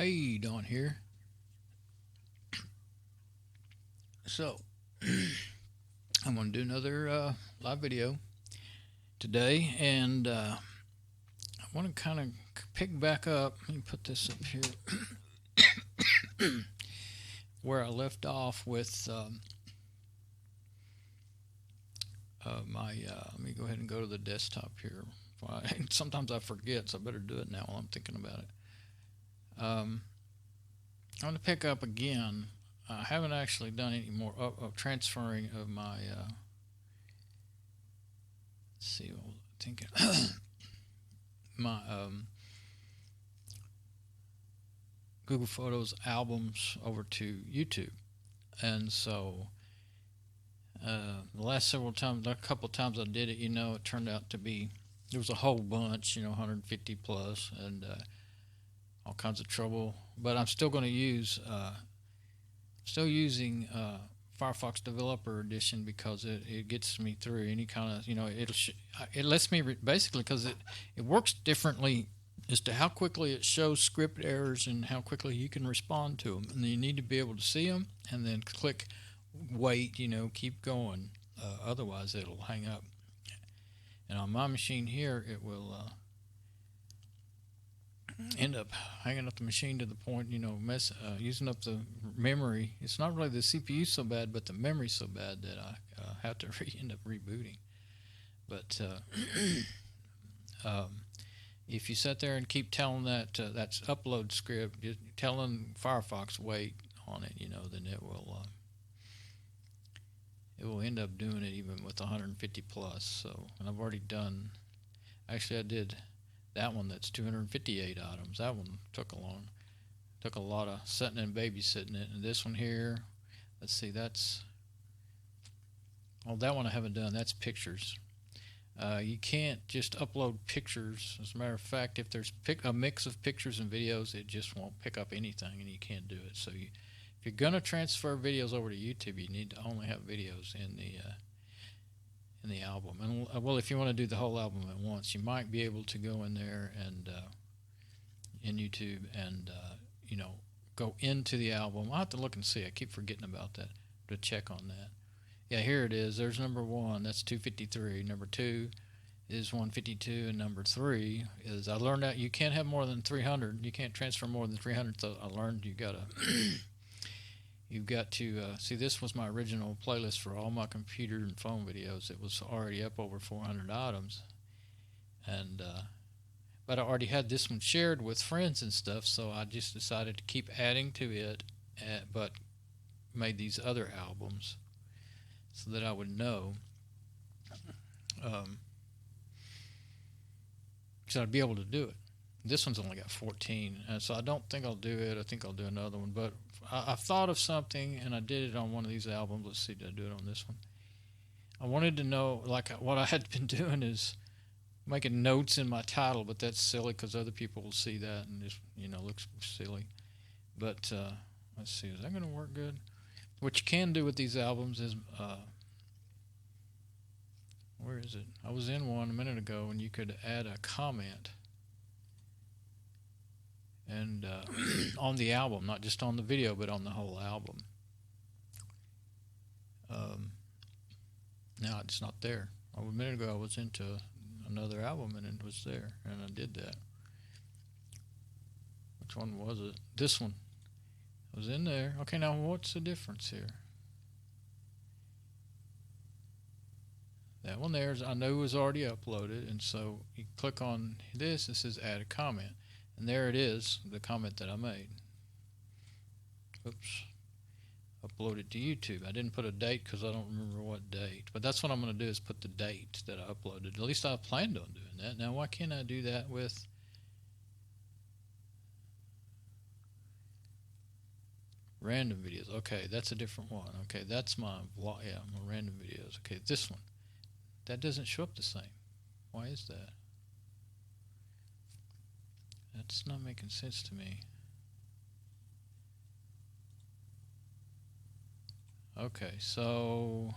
Hey, Don here. So, I'm going to do another live video today, and I want to kind of pick back up. Let me put this up here where I left off with let me go ahead and go to the desktop here. Sometimes I forget, so I better do it now while I'm thinking about it. I want to pick up again. I haven't actually done any more transferring of my. Let's see, what was I thinking? My Google Photos albums over to YouTube, and so the last several times, a couple of times I did it, it turned out to be there was a whole bunch, 150 plus, and all kinds of trouble. But I'm still going to use. Still using Firefox Developer Edition because it gets me through any kind of it lets me basically because it works differently as to how quickly it shows script errors and how quickly you can respond to them, and then you need to be able to see them and then click wait, keep going, otherwise it'll hang up. And on my machine here it will end up hanging up the machine to the point, using up the memory. It's not really the CPU so bad, but the memory so bad that I have to end up rebooting. But if you sit there and keep telling that's upload script, telling Firefox wait on it, then it will end up doing it even with 150 plus. So, and I've already done. Actually, I did. That one that's 258 items. That one took a lot of setting and babysitting it. And this one here, let's see, that one I haven't done. That's pictures. You can't just upload pictures. As a matter of fact, if there's a mix of pictures and videos, it just won't pick up anything, and you can't do it. So if you're gonna transfer videos over to YouTube, you need to only have videos in the album. And well, if you want to do the whole album at once, you might be able to go in there and in YouTube and go into the album. I'll have to look and see. I keep forgetting about that, to check on that. Yeah, here it is. There's number 1. That's 253. Number 2 is 152, and number 3 is, I learned that you can't have more than 300. You can't transfer more than 300. So I learned you've got to see, this was my original playlist for all my computer and phone videos. It was already up over 400 items, and but I already had this one shared with friends and stuff, so I just decided to keep adding to it, but made these other albums so that I would know, so I'd be able to do it. This one's only got 14, and so I don't think I'll do it. I think I'll do another one, but I've thought of something, and I did it on one of these albums. Let's see, did I do it on this one? I wanted to know, like, what I had been doing is making notes in my title, but that's silly because other people will see that and just, looks silly. But let's see, is that going to work good? What you can do with these albums is, where is it? I was in one a minute ago, and you could add a comment. And on the album, not just on the video, but on the whole album. Now it's not there. A minute ago I was into another album and it was there, and I did that. Which one was it? This one. I was in there. Okay, now what's the difference here? That one there, I know was already uploaded, and so you click on this, it says add a comment. And there it is, the comment that I made. Oops. Uploaded to YouTube. I didn't put a date because I don't remember what date. But that's what I'm going to do, is put the date that I uploaded. At least I planned on doing that. Now, why can't I do that with random videos? Okay, that's a different one. Okay, that's my vlog. Yeah, my random videos. Okay, this one. That doesn't show up the same. Why is that? That's not making sense to me. Okay, so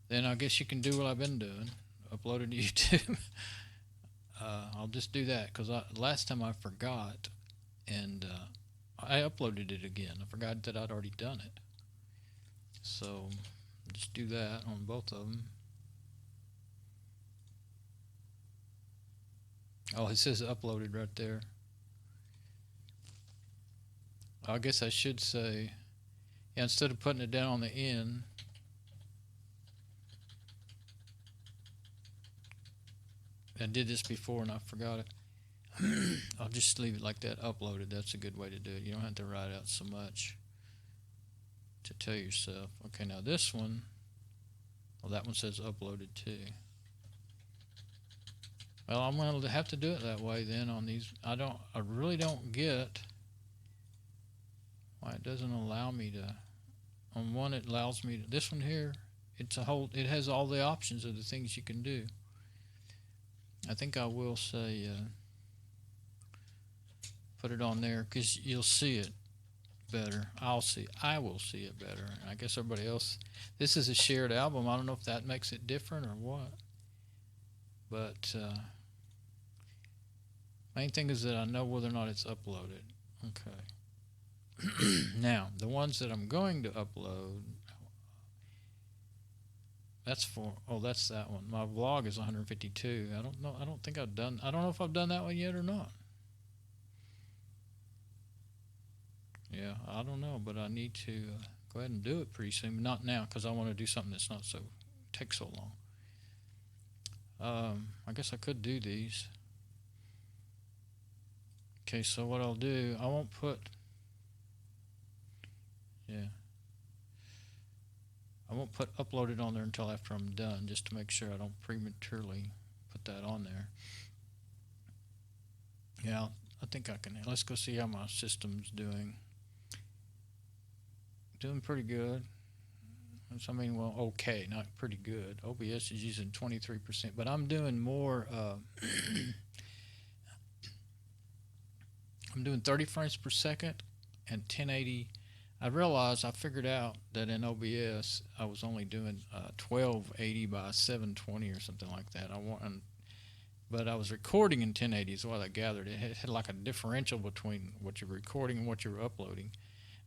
then I guess you can do what I've been doing, upload it to YouTube. I'll just do that because last time I forgot and I uploaded it again. I forgot that I'd already done it. So just do that on both of them. Oh, it says uploaded right there. I guess I should say, yeah, instead of putting it down on the end, I did this before and I forgot it. I'll just leave it like that, uploaded. That's a good way to do it. You don't have to write out so much to tell yourself. Okay, now this one, well, that one says uploaded too. Well, I'm going to have to do it that way then on these. I really don't get why it doesn't allow me to. On one, it allows me to. This one here, it has all the options of the things you can do. I think I will say put it on there because you'll see it better. I will see it better. I guess everybody else. This is a shared album. I don't know if that makes it different or what. But main thing is that I know whether or not it's uploaded. Okay. Now the ones that I'm going to upload. That's that one. My vlog is 152. I don't know. I don't know if I've done that one yet or not. Yeah, I don't know, but I need to go ahead and do it pretty soon. Not now, because I want to do something that's not takes so long. I guess I could do these. Okay, so what I'll do, I won't put. Yeah. I won't put uploaded on there until after I'm done, just to make sure I don't prematurely put that on there. Yeah, I think I can. Let's go see how my system's doing. Doing pretty good. I mean, well, okay, not pretty good. OBS is using 23%, but I'm doing more. I'm doing 30 frames per second and 1080. I figured out that in OBS I was only doing 1280 by 720 or something like that. But I was recording in 1080 is what I gathered. It had like a differential between what you're recording and what you're uploading.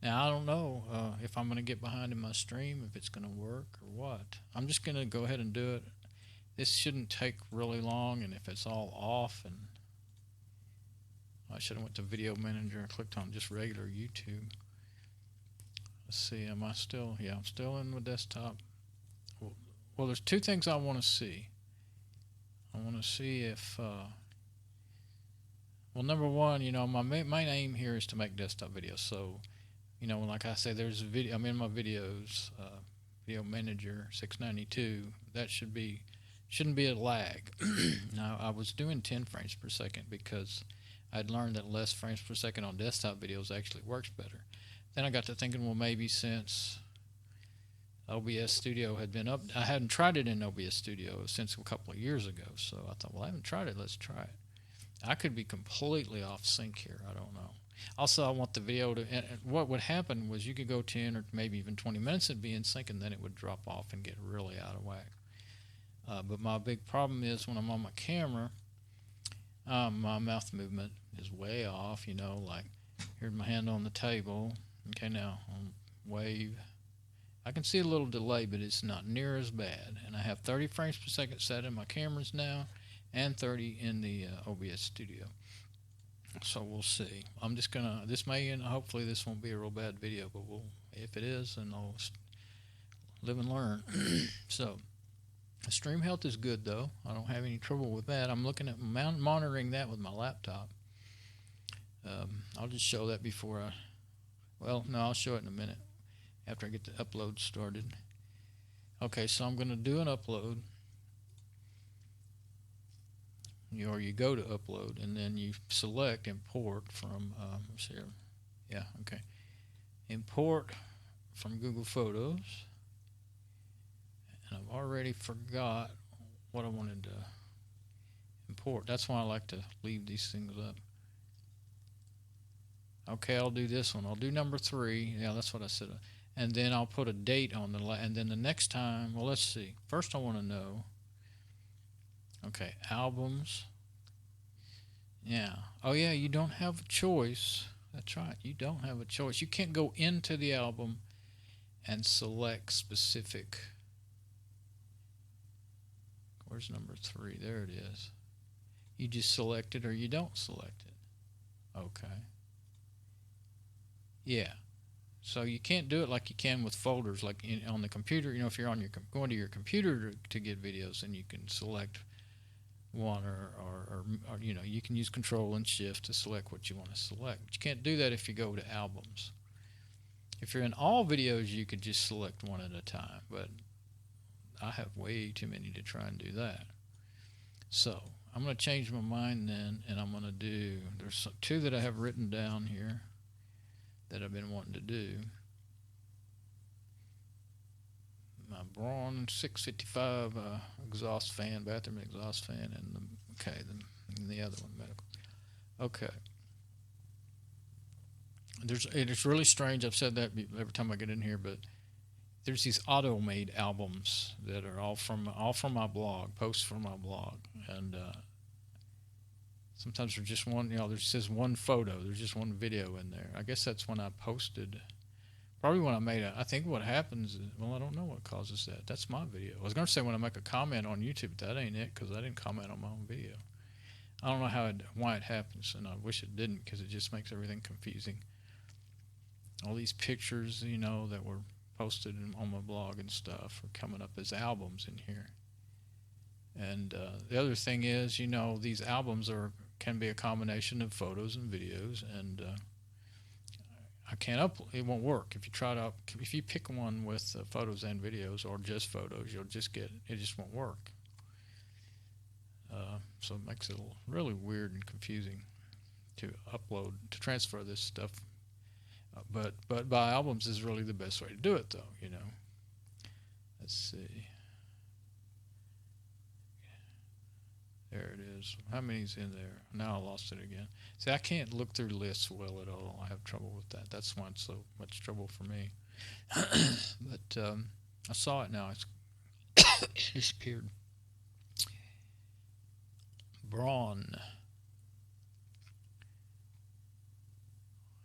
Now I don't know if I'm going to get behind in my stream, if it's going to work or what. I'm just going to go ahead and do it. This shouldn't take really long, and if it's all off, and I should have went to Video Manager and clicked on just regular YouTube. Let's see, am I still? Yeah, I'm still in the desktop. Well, there's two things I want to see. I want to see if, well, number one, my main aim here is to make desktop videos. So, like I say, there's a video. I'm in my videos, Video Manager 692. That shouldn't be a lag. Now, I was doing 10 frames per second because I'd learned that less frames per second on desktop videos actually works better. Then I got to thinking, well, maybe since OBS Studio had been up, I hadn't tried it in OBS Studio since a couple of years ago. So I thought, well, I haven't tried it. Let's try it. I could be completely off sync here. I don't know. Also, I want the video to, and what would happen was you could go 10 or maybe even 20 minutes and be in sync, and then it would drop off and get really out of whack. But my big problem is when I'm on my camera, my mouth movement is way off, like here's my hand on the table. Okay, now on wave, I can see a little delay, but it's not near as bad. And I have 30 frames per second set in my cameras now and 30 in the OBS Studio. So we'll see. I'm just gonna, hopefully this won't be a real bad video, but if it is, then I'll live and learn. So the stream health is good though. I don't have any trouble with that. I'm looking at monitoring that with my laptop. I'll just show that before I'll show it in a minute after I get the upload started. Okay, so I'm going to do an upload. You go to upload, and then you select import from, let's see here. Yeah, okay. Import from Google Photos. And I've already forgot what I wanted to import. That's why I like to leave these things up. Okay, I'll do this one. I'll do number 3. Yeah, that's what I said. And then I'll put a date on and then the next time, well, let's see. First I want to know, okay, albums, Yeah. Oh, yeah, you don't have a choice. That's right. You don't have a choice. You can't go into the album and select specific. Where's number 3? There it is. You just select it or you don't select it. Okay. Yeah. So you can't do it like you can with folders, like on the computer. If you're on your going to your computer to get videos, then you can select one, or you can use Control and Shift to select what you want to select. But you can't do that if you go to albums. If you're in all videos, you could just select one at a time, but I have way too many to try and do that. So I'm going to change my mind then, and I'm going to do, there's 2 that I have written down here that I've been wanting to do. My Braun 655 exhaust fan, bathroom exhaust fan, and the other one, medical. Okay. It's really strange. I've said that every time I get in here, but there's these auto-made albums that are all from my blog, posts from my blog, and sometimes there's just one. There's just one photo, there's just one video in there. I guess that's when I posted. Probably when I made it. I think what happens is, well, I don't know what causes that. That's my video. I was going to say when I make a comment on YouTube, but that ain't it, because I didn't comment on my own video. I don't know why it happens, and I wish it didn't, because it just makes everything confusing. All these pictures, that were posted on my blog and stuff are coming up as albums in here. And the other thing is, these albums can be a combination of photos and videos, and I can't upload. It won't work if you pick one with photos and videos, or just photos. You'll just get it. Just won't work. So it makes it really weird and confusing to transfer this stuff. But by albums is really the best way to do it, though. Let's see. There it is. How many's in there? Now I lost it again. See, I can't look through lists well at all. I have trouble with that. That's why it's so much trouble for me. But I saw it now. It's disappeared. Braun.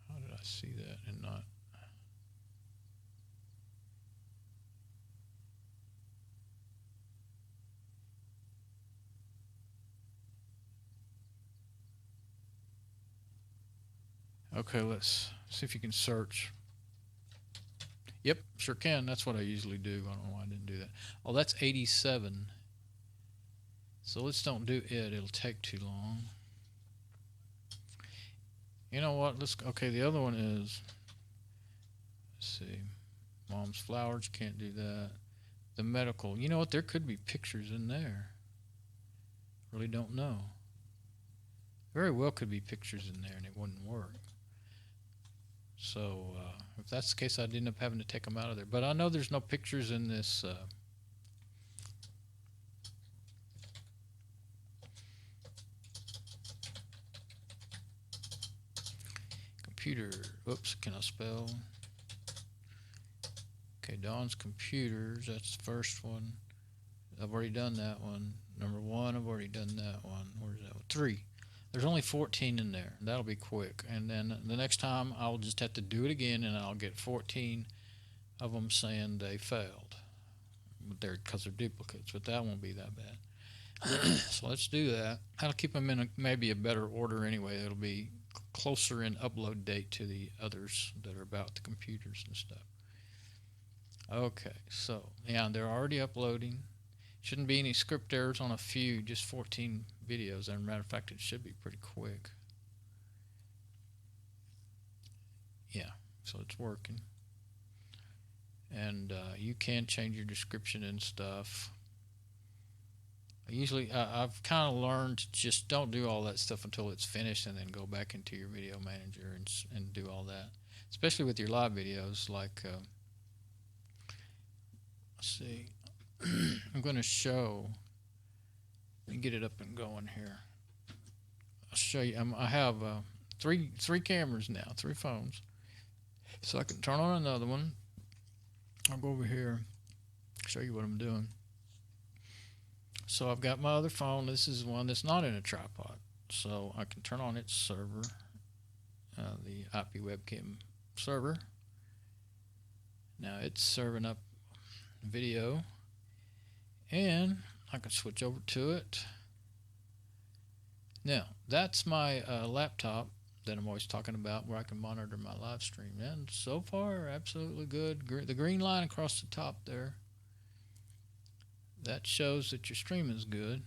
How did I see that and not? Okay, let's see if you can search. Yep, sure can. That's what I usually do. I don't know why I didn't do that. Oh, that's 87. So let's don't do it. It'll take too long. You know what? Okay, the other one is, let's see. Mom's Flowers, can't do that. The medical. You know what? There could be pictures in there. Really don't know. Very well could be pictures in there and it wouldn't work. So if that's the case, I'd end up having to take them out of there. But I know there's no pictures in this. Computer. Oops, can I spell? Okay, Don's Computers. That's the first one. I've already done that one. Number 1, I've already done that one. Where's that one? 3. There's only 14 in there. That'll be quick. And then the next time I'll just have to do it again, and I'll get 14 of them saying they failed. Because they're duplicates, but that won't be that bad. So let's do that. I'll keep them in maybe a better order anyway. It'll be closer in upload date to the others that are about the computers and stuff. Okay, so yeah, they're already uploading. Shouldn't be any script errors on a few, just 14 videos. As a matter of fact, it should be pretty quick. Yeah, so it's working. And you can change your description and stuff. I've kind of learned to just don't do all that stuff until it's finished, and then go back into your video manager and do all that. Especially with your live videos, like, let's see. I'm going to show. Let me get it up and going here. I'll show you. I have three cameras now, 3 phones. So I can turn on another one. I'll go over here, show you what I'm doing. So I've got my other phone. This is one that's not in a tripod. so I can turn on its server, the IP webcam server. Now it's serving up video, and I can switch over to it. Now that's my laptop that I'm always talking about, where I can monitor my live stream, and so far absolutely good. The green line across the top there, that shows that your stream is good,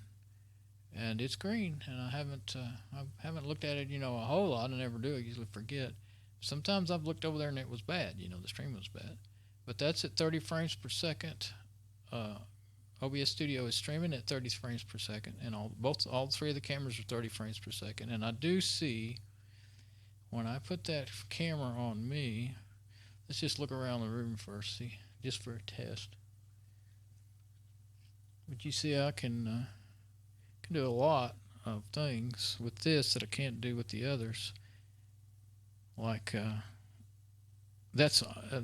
and it's green. And I haven't looked at it, a whole lot. I never do. I usually forget. Sometimes I've looked over there and it was bad. The stream was bad. But that's at 30 frames per second. OBS Studio is streaming at 30 frames per second, and all three of the cameras are 30 frames per second. And I do see, when I put that camera on me, let's just look around the room first, see, just for a test. But you see, I can do a lot of things with this that I can't do with the others. Like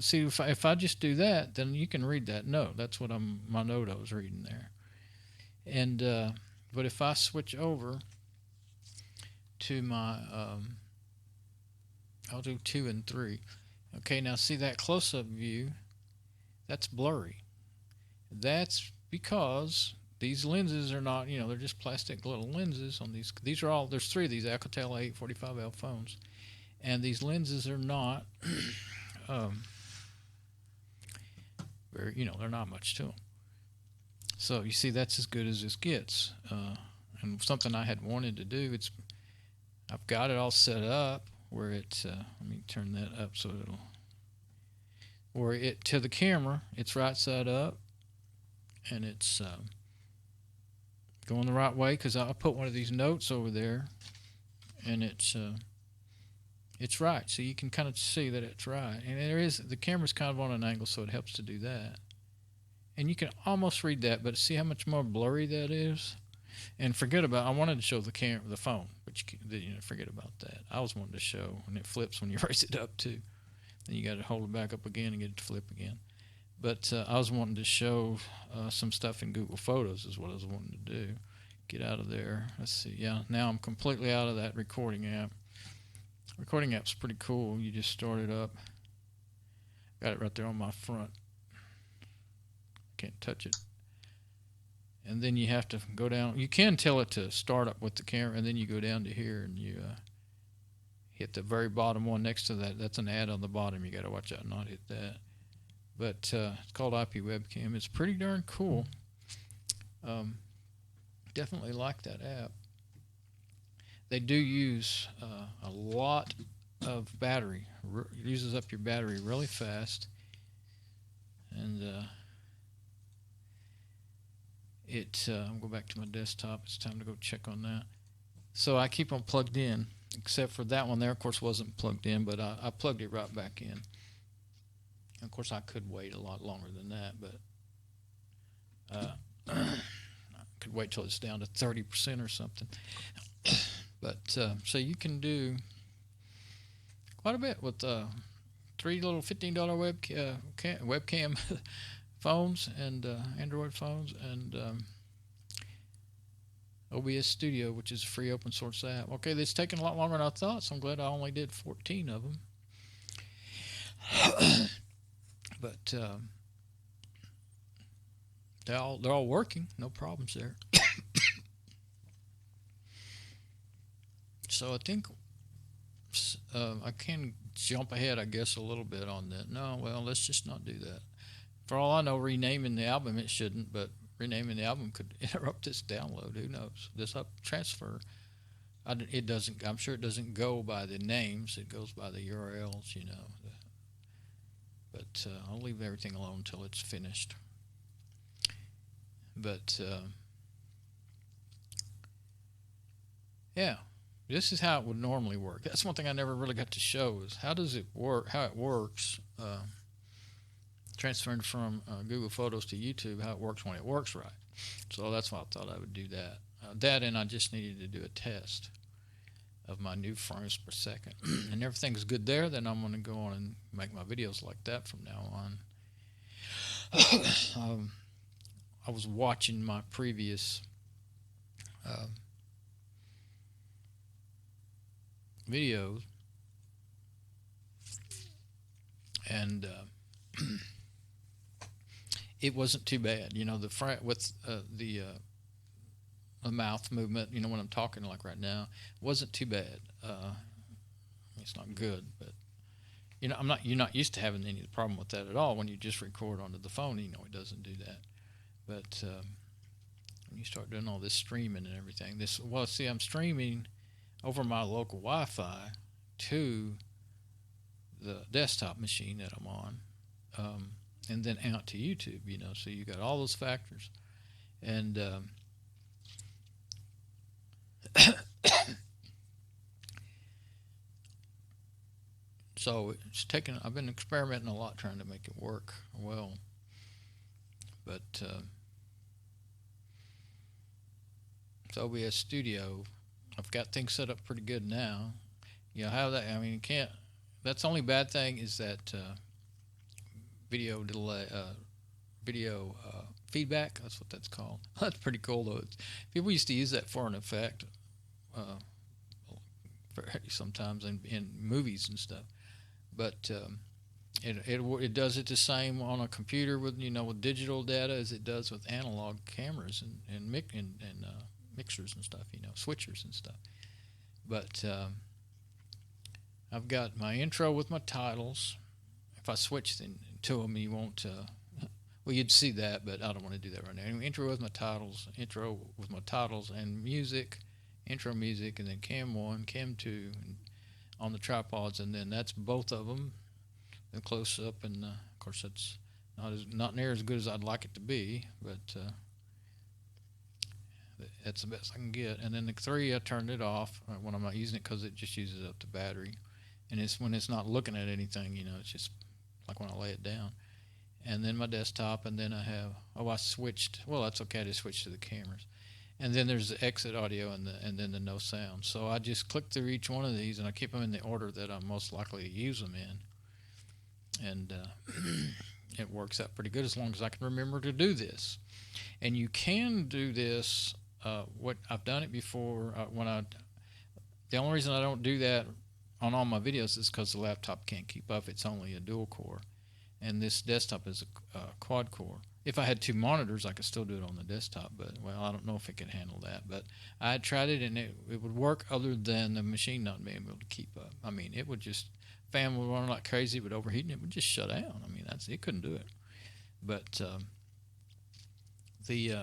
see, if I just do that, then you can read that note. That's what my note I was reading there. And but if I switch over to my I'll do 2 and 3. Okay, now see that close-up view, that's blurry. That's because these lenses are not, they're just plastic little lenses on these. These are all, there's 3 of these Alcatel 845L phones, and these lenses are not very, they're not much to them. So you see, that's as good as this gets. And something I had wanted to do, I've got it all set up where it, let me turn that up so where to the camera, it's right side up, and it's going the right way, because I put one of these notes over there, and it's right, so you can kind of see that it's right. And the camera's kind of on an angle, so it helps to do that. And you can almost read that, but see how much more blurry that is. And I wanted to show the phone, but forget about that. I was wanting to show, and it flips when you raise it up too. Then you got to hold it back up again and get it to flip again. But I was wanting to show some stuff in Google Photos is what I was wanting to do. Get out of there. Let's see. Yeah, now I'm completely out of that recording app. Recording app's pretty cool. You just start it up. Got it right there on my front. Can't touch it. And then you have to go down. You can tell it to start up with the camera, and then you go down to here and you hit the very bottom one next to that. That's an ad on the bottom. You got to watch out and not hit that. But it's called IP Webcam. It's pretty darn cool. Definitely like that app. They do use a lot of battery. It uses up your battery really fast. And I'll go back to my desktop. It's time to go check on that. So I keep them plugged in, except for that one there, of course, wasn't plugged in, but I plugged it right back in. Of course, I could wait a lot longer than that, but I could wait till it's down to 30% or something. But so you can do quite a bit with 3 little $15 webcam phones and Android phones, and OBS Studio, which is a free open source app. Okay, it's taken a lot longer than I thought, so I'm glad I only did 14 of them. But they're all working, no problems there. So I think I can jump ahead, I guess, a little bit on that. No, well, let's just not do that. For all I know, renaming the album, it shouldn't, but renaming the album could interrupt this download. Who knows? This transfer, it doesn't. I'm sure it doesn't go by the names. It goes by the URLs, But I'll leave everything alone until it's finished. But yeah, this is how it would normally work. That's one thing I never really got to show, is how does it work? How it works. Transferring from Google Photos to YouTube, how it works when it works right. So that's why I thought I would do that. And I just needed to do a test of my new frames per second. And everything's good there, then I'm going to go on and make my videos like that from now on. I was watching my previous videos, and it wasn't too bad. You know, with the mouth movement. You know, when I'm talking like right now, it wasn't too bad. It's not good, but you know, you're not used to having any problem with that at all when you just record onto the phone. You know, it doesn't do that. But when you start doing all this streaming and everything, see, I'm streaming over my local Wi-Fi to the desktop machine that I'm on, and then out to YouTube. You know, so you got all those factors, and so I've been experimenting a lot trying to make it work well, but so OBS Studio, I've got things set up pretty good now. You know how that? I mean, you can't. That's the only bad thing is that video delay, video feedback. That's what that's called. That's pretty cool though. People used to use that for an effect, sometimes in movies and stuff. But it does it the same on a computer with with digital data as it does with analog cameras and mixers and stuff, switchers and stuff. But I've got my intro with my titles. If I switch to them, you won't. Well, you'd see that, but I don't want to do that right now. Anyway, intro with my titles, and music, intro music, and then cam 1, cam 2 on the tripods, and then that's both of them. The close up, and of course that's not near as good as I'd like it to be, but that's the best I can get. And then the 3, I turned it off when I'm not using it because it just uses up the battery, and it's when it's not looking at anything, it's just like when I lay it down. And then my desktop, and then I have I switched. Well, that's okay. I just switched to the cameras, and then there's the exit audio and then the no sound. So I just click through each one of these, and I keep them in the order that I'm most likely to use them in, and it works out pretty good as long as I can remember to do this. And you can do this. What I've done it before. The only reason I don't do that on all my videos is because the laptop can't keep up. It's only a dual core. And this desktop is a quad core. If I had 2 monitors, I could still do it on the desktop, but, well, I don't know if it can handle that. But I had tried it, and it would work other than the machine not being able to keep up. I mean, it would just, fan would run like crazy, it would overheat, and it would just shut down. I mean, it couldn't do it. But the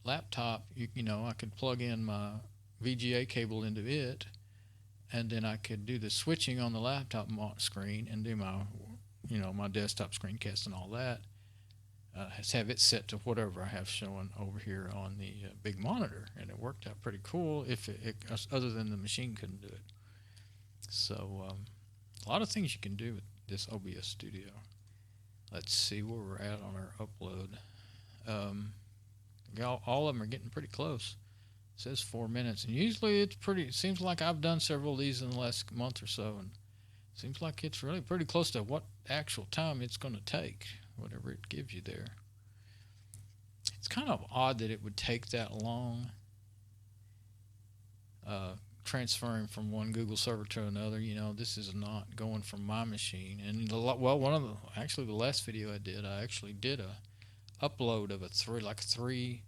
laptop, I could plug in my VGA cable into it, and then I could do the switching on the laptop screen and do my, my desktop screencast and all that. Have it set to whatever I have showing over here on the big monitor, and it worked out pretty cool. Other than the machine couldn't do it. So a lot of things you can do with this OBS Studio. Let's see where we're at on our upload. All of them are getting pretty close. It says 4 minutes, and usually it seems like I've done several of these in the last month or so, and it seems like it's really pretty close to what actual time it's going to take, whatever it gives you there. It's kind of odd that it would take that long transferring from one Google server to another. This is not going from my machine. And the last video I actually did a upload of a 3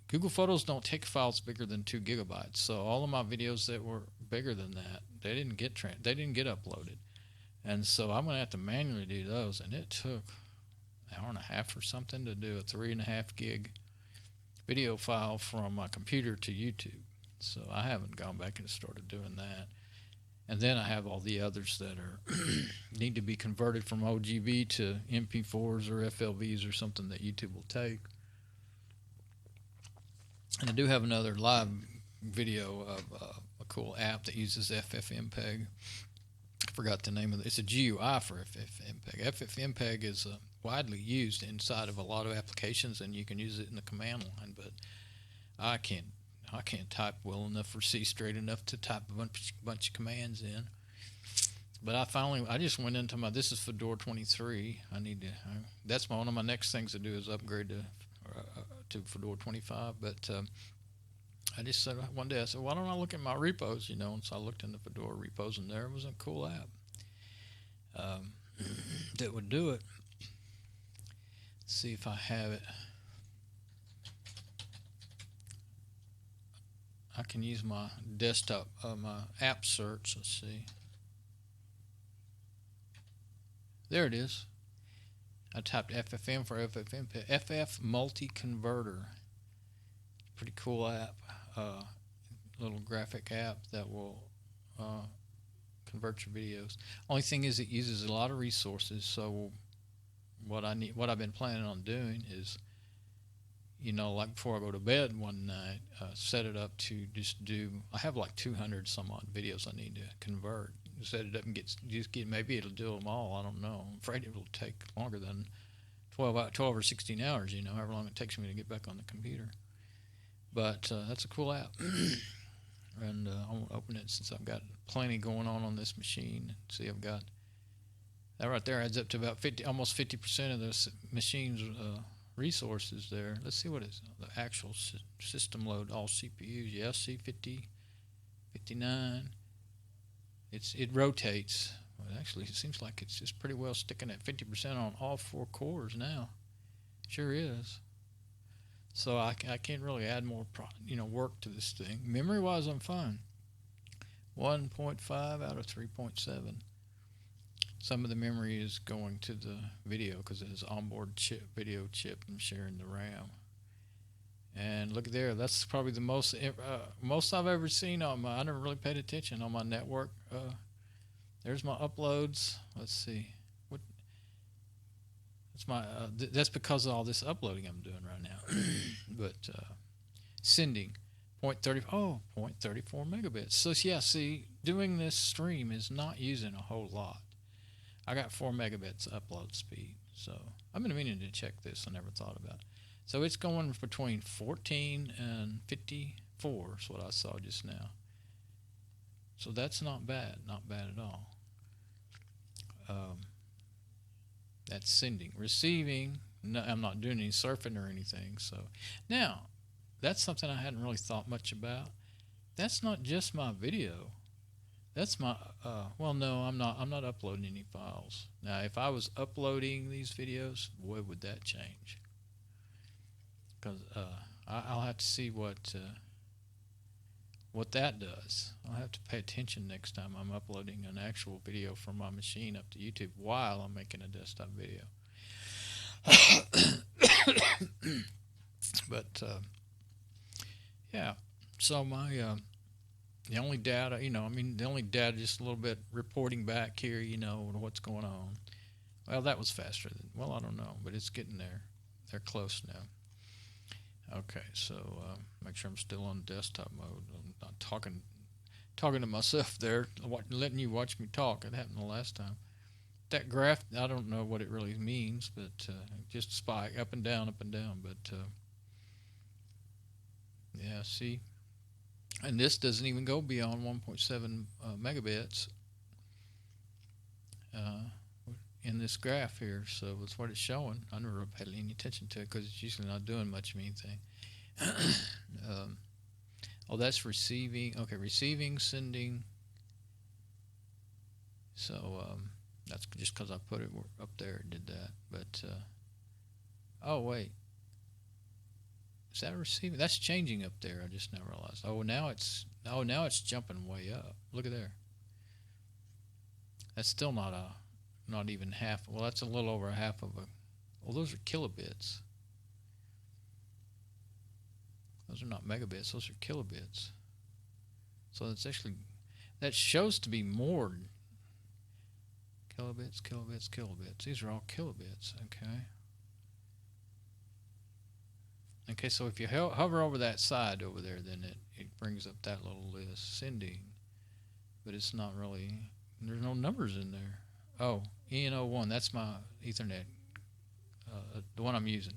Google Photos don't take files bigger than 2 gigabytes. So all of my videos that were bigger than that, they didn't get uploaded. And so I'm going to have to manually do those, and it took an hour and a half or something to do a 3.5 gig video file from my computer to YouTube. So I haven't gone back and started doing that. And then I have all the others that are need to be converted from OGB to MP4s or FLVs or something that YouTube will take. And I do have another live video of a cool app that uses FFmpeg. I forgot the name of it. It's a GUI for FFmpeg. FFmpeg is widely used inside of a lot of applications, and you can use it in the command line. But I can't type well enough or see straight enough to type a bunch of commands in. But I just went into this is Fedora 23. That's one of my next things to do is upgrade to Fedora 25. But I just said one day, I said, why don't I look at my repos, and so I looked in the Fedora repos, and there was a cool app um, that would do it. Let's see if I have it. I can use my desktop, my app search. Let's see. There it is. I typed FFM for FFM, FF Multi Converter. Pretty cool app. Little graphic app that will convert your videos. Only thing is, it uses a lot of resources. So what I've been planning on doing is, like before I go to bed one night, set it up to just do. I have like 200 some odd videos I need to convert. Set it up and maybe it'll do them all. I don't know. I'm afraid it will take longer than 12 or 16 hours. However long it takes me to get back on the computer. But that's a cool app. And I won't open it since I've got plenty going on this machine. See, I've got that right there adds up to about almost 50% of this machine's resources there. Let's see what is the actual system load. All CPUs, yeah, C50, 59. It rotates. Well, actually, it seems like it's just pretty well sticking at 50% on all 4 cores now. Sure is. So I can't really add more work to this thing. Memory-wise, I'm fine. 1.5 out of 3.7. Some of the memory is going to the video because it is onboard video chip and sharing the RAM. And look there, that's probably the most I've ever seen on my. I never really paid attention on my network. There's my uploads. Let's see. That's my. That's because of all this uploading I'm doing right now. But sending 0.34 megabits. So yeah, see, doing this stream is not using a whole lot. I got 4 megabits upload speed. So I've been meaning to check this. I never thought about it. So it's going between 14 and 54 is what I saw just now. So that's not bad at all. That's sending. Receiving, no, I'm not doing any surfing or anything. So now, that's something I hadn't really thought much about. That's not just my video. That's my, no, I'm not uploading any files. Now, if I was uploading these videos, boy, would that change. Because I'll have to see what that does. I'll have to pay attention next time I'm uploading an actual video from my machine up to YouTube while I'm making a desktop video. But yeah, so my the only data, just a little bit reporting back here, what's going on. Well, that was faster than, I don't know, but it's getting there. They're close now. Okay, so make sure I'm still on desktop mode. I'm not talking to myself there, letting you watch me talk. It happened the last time. That graph, I don't know what it really means, but just spike up and down. But yeah, see, and this doesn't even go beyond 1.7 megabits in this graph here, so it's what it's showing. I never really paid any attention to it because it's usually not doing much of anything. That's receiving. Okay, receiving, sending. So that's just because I put it up there. It did that. But oh wait, is that receiving? That's changing up there. I just now realized. Now it's jumping way up. Look at there. That's still not even half. Well, that's a little over half of a. Well, those are kilobits. Those are not megabits. Those are kilobits. So it's actually, that shows to be more. Kilobits. These are all kilobits. Okay, so if you hover over that side over there, then it brings up that little list. Sending. But it's not really, there's no numbers in there. Oh, EN01, that's my Ethernet, the one I'm using.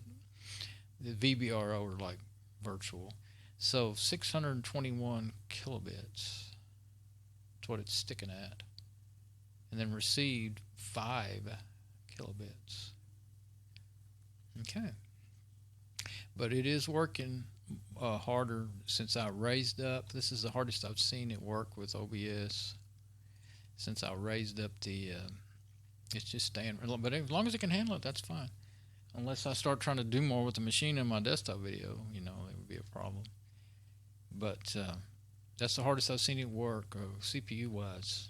The VBRO are like virtual. So 621 kilobits. That's what it's sticking at. And then received 5 kilobits. Okay. But it is working harder since I raised up. This is the hardest I've seen it work with OBS since I raised up the. It's just staying, but as long as it can handle it, that's fine. Unless I start trying to do more with the machine in my desktop video, it would be a problem. But that's the hardest I've seen it work, CPU wise.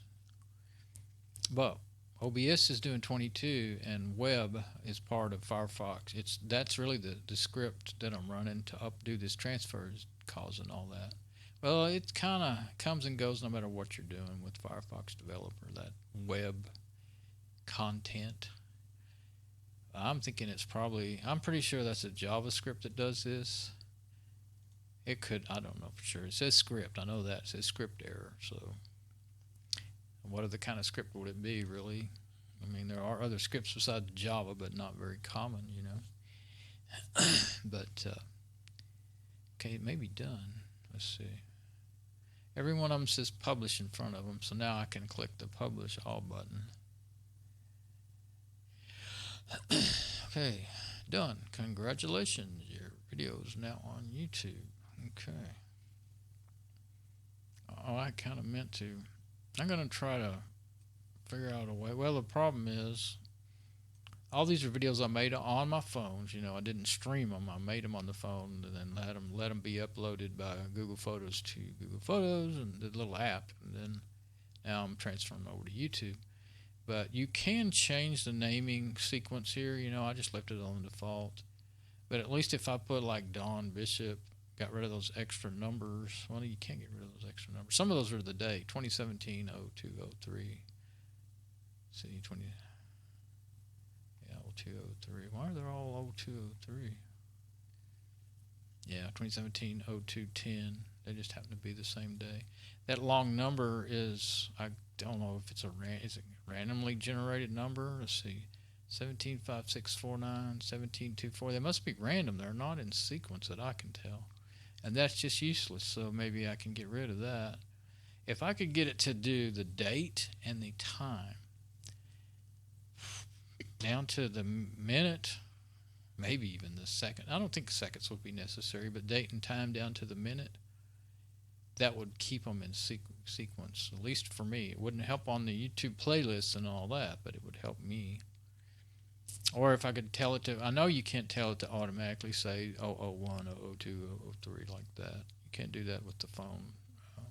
But OBS is doing 22, and web is part of Firefox. That's really the script that I'm running to do this transfer is causing all that. Well, it kind of comes and goes no matter what you're doing with Firefox Developer. That web content. I'm thinking I'm pretty sure that's a JavaScript that does this. It could, I don't know for sure. It says script. I know that. It says script error. So what other kind of script would it be, really? I mean, there are other scripts besides Java, but not very common, But, okay, it may be done. Let's see. Every one of them says publish in front of them, so now I can click the publish all button. Okay, done. Congratulations. Your video is now on YouTube. Okay. Oh, I kind of meant to. I'm going to try to figure out a way. Well, the problem is all these are videos I made on my phones. I didn't stream them. I made them on the phone and then let them be uploaded by Google Photos to Google Photos and the little app. And then now I'm transferring them over to YouTube. But you can change the naming sequence here. I just left it on the default. But at least if I put like Don Bishop, got rid of those extra numbers. Well, you can't get rid of those extra numbers. Some of those are the date, 2017 0203. See, 0203. Why are they all 0203? Yeah, 2017 0210. They just happen to be the same day. That long number is, I don't know if it's is it a randomly generated number? Let's see, 175649, 1724. They must be random. They're not in sequence that I can tell. And that's just useless, so maybe I can get rid of that. If I could get it to do the date and the time down to the minute, maybe even the second. I don't think seconds would be necessary, but date and time down to the minute, that would keep them in sequence, at least for me. It wouldn't help on the YouTube playlists and all that, but it would help me. Or if I could tell it to, I know you can't tell it to automatically say 001, 002, 003 like that. You can't do that with the phone.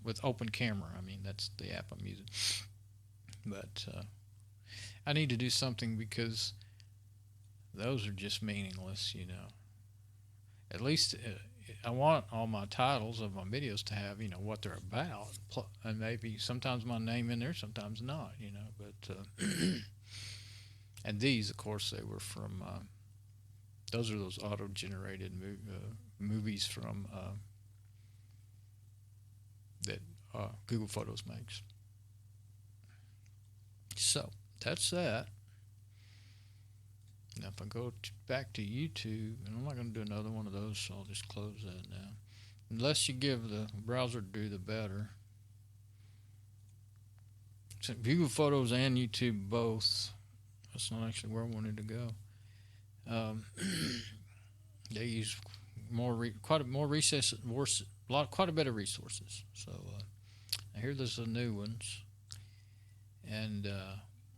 With open camera, I mean, that's the app I'm using. But I need to do something because those are just meaningless, At least I want all my titles of my videos to have, what they're about. And maybe sometimes my name in there, sometimes not, But and these, of course, they were from, those are those auto-generated movies from that Google Photos makes. So that's that. Now if I go back to YouTube, and I'm not going to do another one of those, so I'll just close that now. Unless you give the browser to do, the better. So Google Photos and YouTube both. That's not actually where I wanted to go. They use quite a bit of resources. So here there's the new ones, and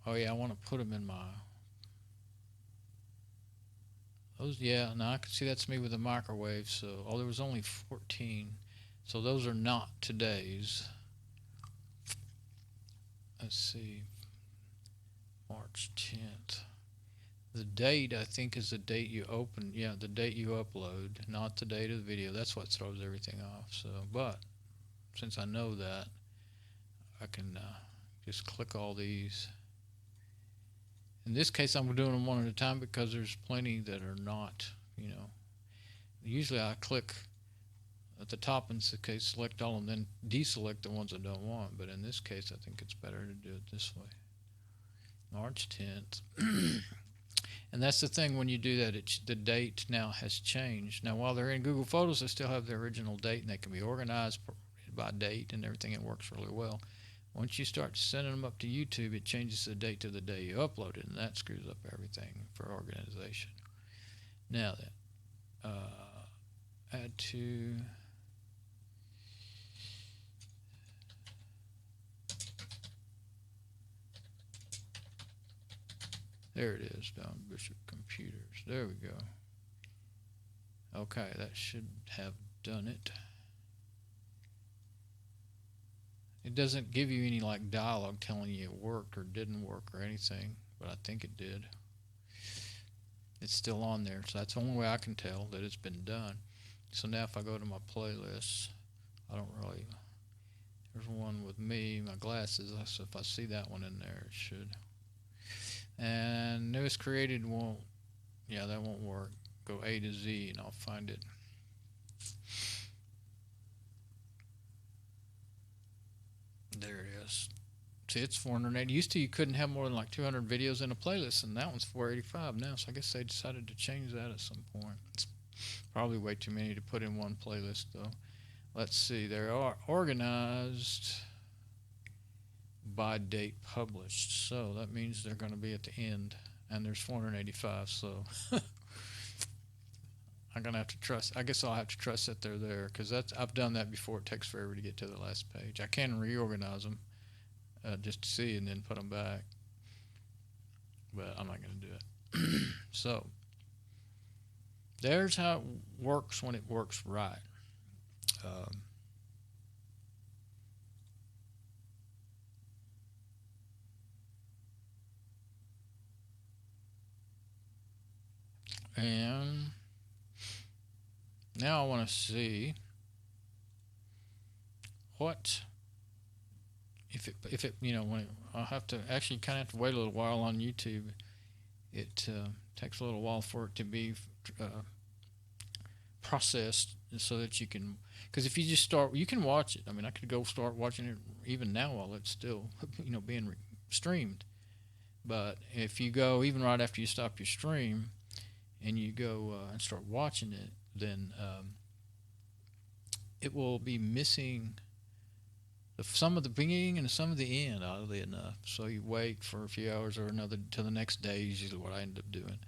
oh yeah, I want to put them in my those. Yeah, now I can see that's me with the microwave. So there was only 14, so those are not today's. Let's see. March 10th. The date, I think, is the date you open. Yeah, the date you upload, not the date of the video. That's what throws everything off. So, but since I know that, I can just click all these. In this case, I'm doing them one at a time because there's plenty that are not, Usually I click at the top and select all and then deselect the ones I don't want. But in this case, I think it's better to do it this way. March 10th. And that's the thing, when you do that, the date now has changed. Now, while they're in Google Photos, they still have the original date, and they can be organized by date and everything. It works really well. Once you start sending them up to YouTube, it changes the date to the day you upload it, and that screws up everything for organization. Now, add to. There it is, Don Bishop Computers. There we go. Okay, that should have done it. It doesn't give you any like dialogue telling you it worked or didn't work or anything, but I think it did. It's still on there, so that's the only way I can tell that it's been done. So now if I go to my playlists, I don't really, there's one with me, my glasses, so if I see that one in there, it should. And newest created won't, yeah, that won't work. Go A to Z and I'll find it. There it is. See, it's 480. Used to you couldn't have more than like 200 videos in a playlist, and that one's 485 now. So I guess they decided to change that at some point. It's probably way too many to put in one playlist, though. Let's see. They are organized by date published, so that means they're going to be at the end, and there's 485. So I'm gonna have to trust. I guess I'll have to trust that they're there, because I've done that before. It takes forever to get to the last page. I can reorganize them just to see and then put them back, but I'm not gonna do it. So there's how it works when it works right. And now I want to see what if it you know, when I'll have to actually kind of have to wait a little while on YouTube. It takes a little while for it to be processed, so that you can, because if you just start, you can watch it. I mean, I could go start watching it even now while it's still being streamed. But if you go even right after you stop your stream and you go and start watching it, then it will be missing some of the beginning and some of the end, oddly enough. So you wait for a few hours or another till the next day, is usually what I end up doing,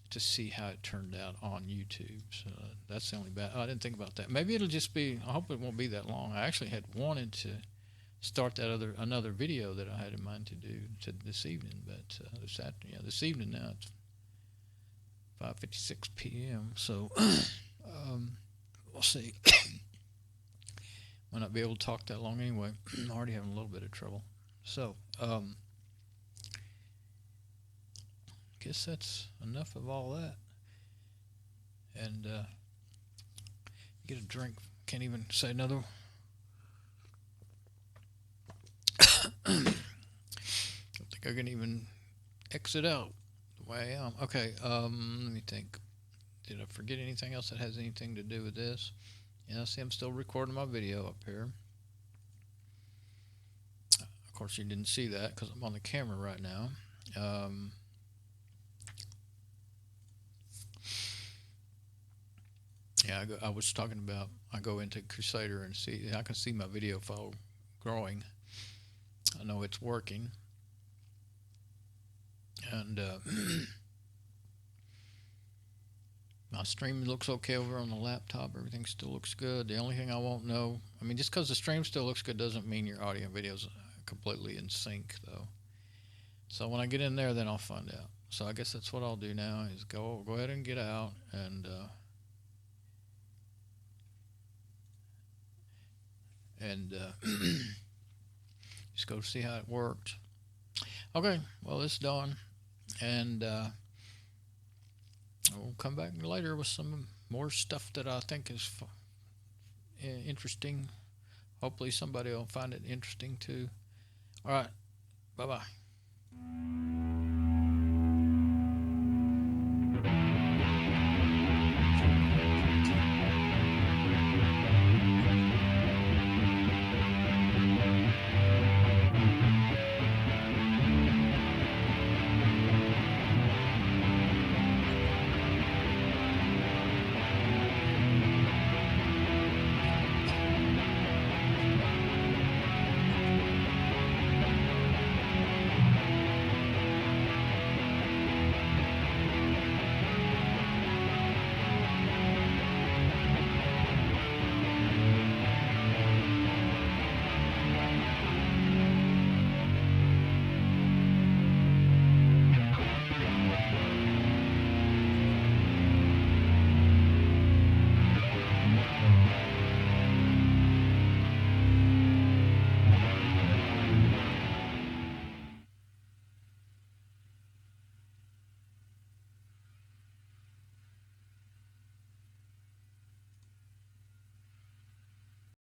to see how it turned out on YouTube. So that's the only bad. I didn't think about that. Maybe it'll just be, I hope it won't be that long. I actually had wanted to start that another video that I had in mind to do this evening, but this evening now it's 5:56 p.m. So we'll see. Might not be able to talk that long anyway. I'm already having a little bit of trouble. So guess that's enough of all that. And get a drink. Can't even say another. Don't think I can even exit out the way I am. Okay, let me think. Did I forget anything else that has anything to do with this? Yeah, see, I'm still recording my video up here. Of course, you didn't see that because I'm on the camera right now. Yeah, I was talking about, I go into Crusader and see, I can see my video file growing. I know it's working. And my stream looks okay over on the laptop. Everything still looks good. The only thing I won't know, I mean, just because the stream still looks good doesn't mean your audio and video is completely in sync, though. So when I get in there, then I'll find out. So I guess that's what I'll do now, is go ahead and get out and just go see how it worked. Okay, well, it's done, and we'll come back later with some more stuff that I think is interesting. Hopefully somebody will find it interesting too. All right, bye-bye.